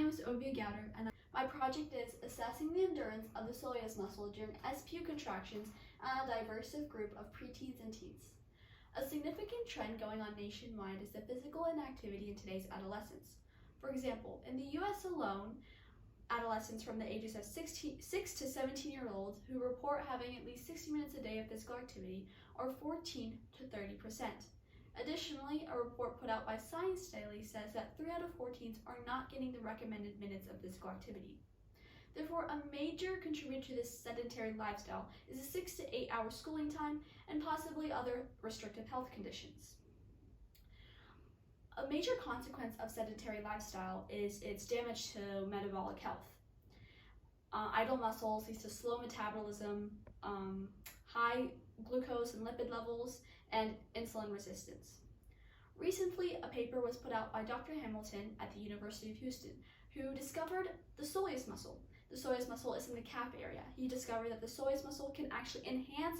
name is Oviya Gowder, and my project is assessing the endurance of the soleus muscle during SPU contractions on a diverse group of preteens and teens. A significant trend going on nationwide is the physical inactivity in today's adolescents. For example, in the US alone, adolescents from the ages of 6 to 17-year-olds who report having at least 60 minutes a day of physical activity are 14 to 30%. Additionally, a report put out by Science Daily says that 3 out of 4 teens are not getting the recommended minutes of physical activity. Therefore, a major contributor to this sedentary lifestyle is a 6 to 8 hour schooling time and possibly other restrictive health conditions. A major consequence of sedentary lifestyle is its damage to metabolic health. Idle muscles leads to slow metabolism, high glucose and lipid levels, and insulin resistance. Recently, a paper was put out by Dr. Hamilton at the University of Houston, who discovered the soleus muscle. The soleus muscle is in the calf area. He discovered that the soleus muscle can actually enhance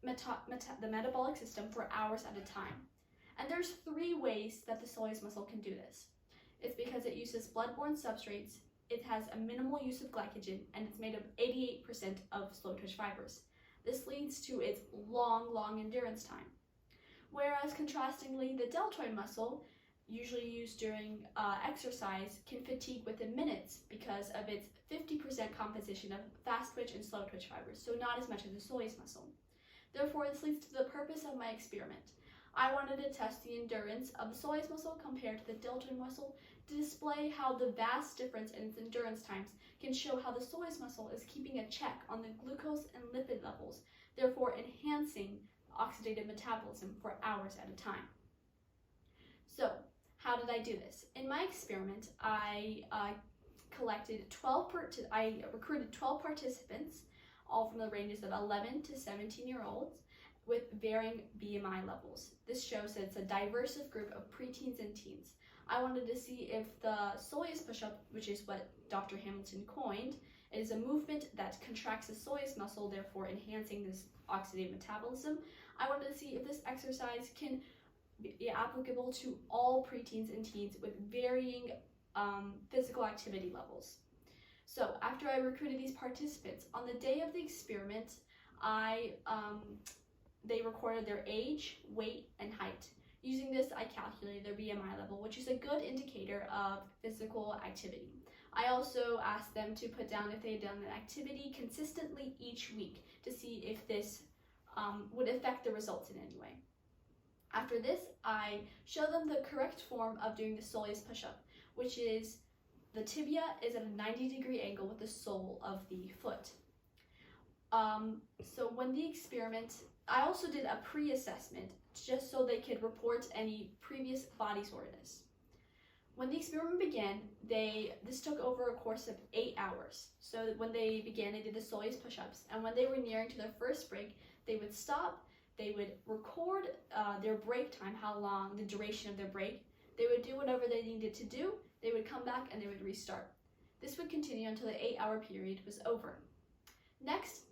the metabolic system for hours at a time. And there's 3 ways that the soleus muscle can do this. It's because it uses blood-borne substrates, it has a minimal use of glycogen, and it's made of 88% of slow-twitch fibers. This leads to its long endurance time. Whereas contrastingly, the deltoid muscle, usually used during exercise, can fatigue within minutes because of its 50% composition of fast-twitch and slow-twitch fibers, so not as much as the soleus muscle. Therefore, this leads to the purpose of my experiment. I wanted to test the endurance of the soleus muscle compared to the deltoid muscle to display how the vast difference in its endurance times can show how the soleus muscle is keeping a check on the glucose and lipid levels, therefore enhancing oxidative metabolism for hours at a time. So, how did I do this? In my experiment, I recruited 12 participants, all from the ranges of 11 to 17-year-olds, with varying BMI levels. This shows that it's a diverse group of preteens and teens. I wanted to see if the soleus push-up, which is what Dr. Hamilton coined, is a movement that contracts the soleus muscle, therefore enhancing this oxidative metabolism. I wanted to see if this exercise can be applicable to all preteens and teens with varying physical activity levels. So after I recruited these participants, on the day of the experiment, they recorded their age, weight, and height. Using this, I calculated their BMI level, which is a good indicator of physical activity. I also asked them to put down if they had done an activity consistently each week to see if this would affect the results in any way. After this, I showed them the correct form of doing the soleus push-up, which is the tibia is at a 90-degree angle with the sole of the foot. So when the experiment, I also did a pre-assessment just so they could report any previous body soreness. When the experiment began, this took over a course of 8 hours. So when they began, they did the soleus push-ups, and when they were nearing to their first break, they would stop, they would record their break time, how long, the duration of their break. They would do whatever they needed to do, they would come back, and they would restart. This would continue until the 8-hour period was over. Next,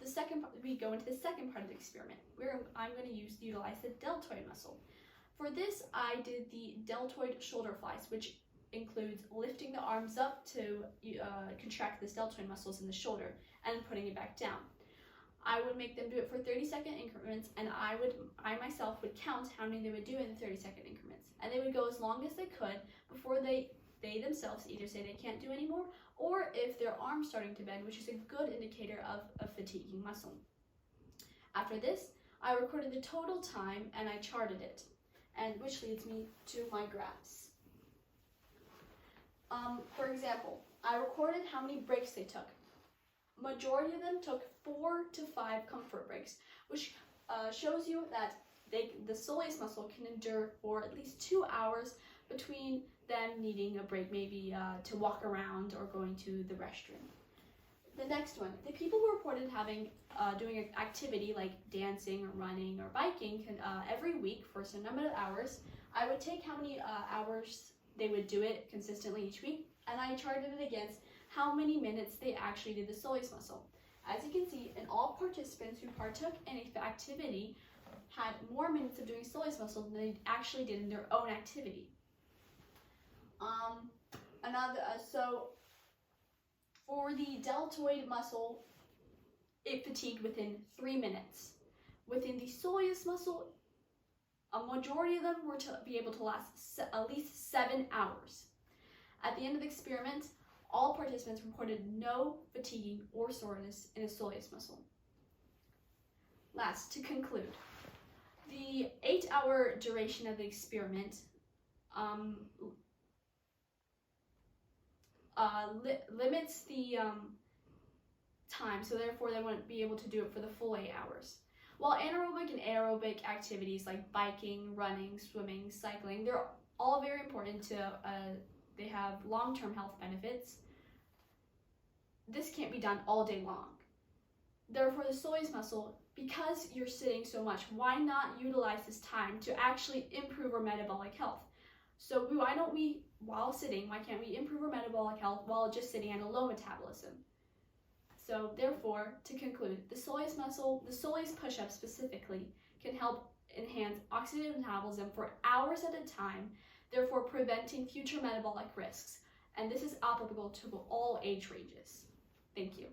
we go into the second part of the experiment, where I'm going to utilize the deltoid muscle. For this, I did the deltoid shoulder flies, which includes lifting the arms up to contract the deltoid muscles in the shoulder and putting it back down. I would make them do it for 30-second increments, and I myself would count how many they would do in the 30-second increments. And they would go as long as they could before they themselves either say they can't do anymore, or if their arm's starting to bend, which is a good indicator of a fatiguing muscle. After this, I recorded the total time and I charted it, and which leads me to my graphs. For example, I recorded how many breaks they took. Majority of them took 4 to 5 comfort breaks, which shows you that the soleus muscle can endure for at least 2 hours between them needing a break, maybe to walk around or going to the restroom. The next one, the people who reported doing an activity like dancing or running or biking every week for a certain number of hours, I would take how many hours they would do it consistently each week, and I charted it against how many minutes they actually did the soleus muscle. As you can see, in all participants who partook in an activity had more minutes of doing soleus muscle than they actually did in their own activity. So for the deltoid muscle, it fatigued within 3 minutes. Within the soleus muscle, a majority of them were to be able to last at least 7 hours. At the end of the experiment, all participants reported no fatiguing or soreness in the soleus muscle. Last, to conclude, the 8-hour duration of the experiment limits the time, so therefore they wouldn't be able to do it for the full 8 hours. While anaerobic and aerobic activities like biking, running, swimming, cycling, they're all very important to, they have long-term health benefits. This can't be done all day long. Therefore, the soleus muscle, because you're sitting so much, why not utilize this time to actually improve our metabolic health? So why don't we, while sitting, why can't we improve our metabolic health while just sitting at a low metabolism? So therefore, to conclude, the soleus muscle, the soleus push-up specifically, can help enhance oxidative metabolism for hours at a time, therefore preventing future metabolic risks. And this is applicable to all age ranges. Thank you.